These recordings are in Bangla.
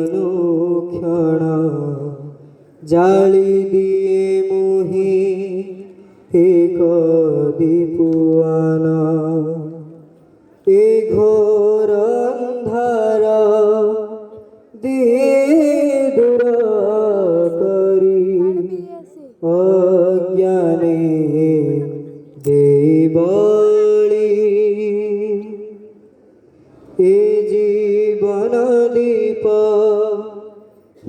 অনুক্ষণ জালি দিয়ে মোহি এক দীপুয়ান এ ঘোর অন্ধার দিয়ে দূর করি অজ্ঞানে দেবলি এ জীবন দীপ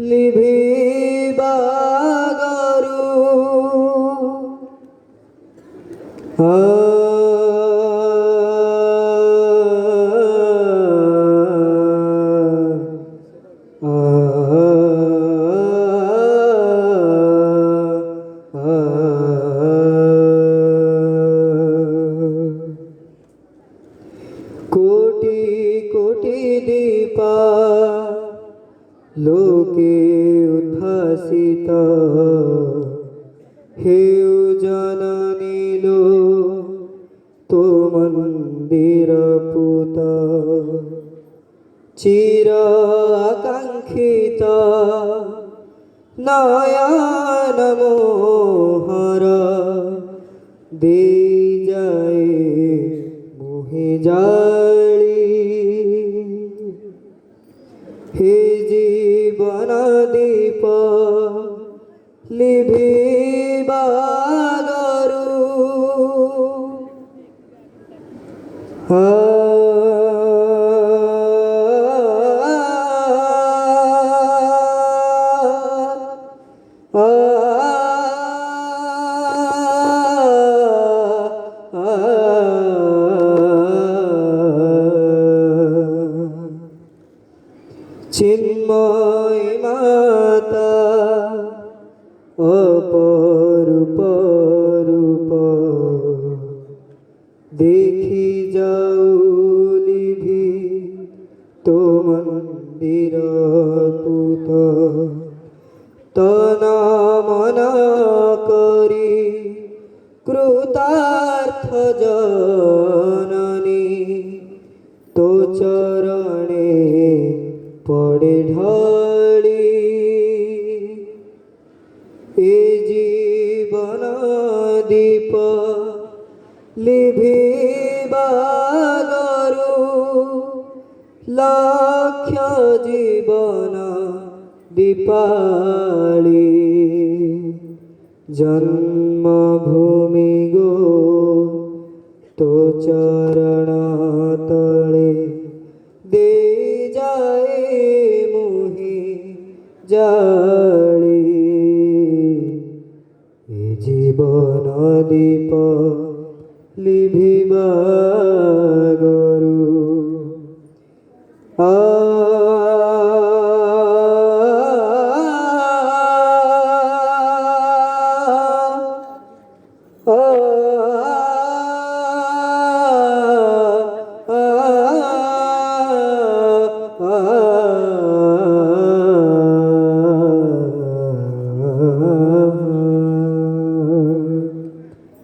লিভিবা গরু কোটি কোটি দীপা লোকে উদ্ভাসিত হেউ জননী লো তো মন্দির পুত চির আকাঙ্ক্ষিত নয়ন মোহর দে যায় মোহে জালি হে জীবন দীপ লিভিবা গরু চিন্ময় মাতা অপরূপ রূপ দেখি যাও লিভি তো মন্দির পুত তন মন করি কৃতার্থ জননী তো চরণে পড়ে ঢালি এ জীবন দীপ লিভিবা গরু লক্ষ জীবন দীপালি জন্মভূমি গো তো চরণ তলে দে যায় মোহি জালি এ জীবন দীপ লিভিবা গরু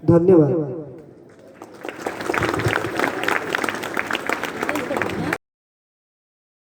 ধন্যবাদ।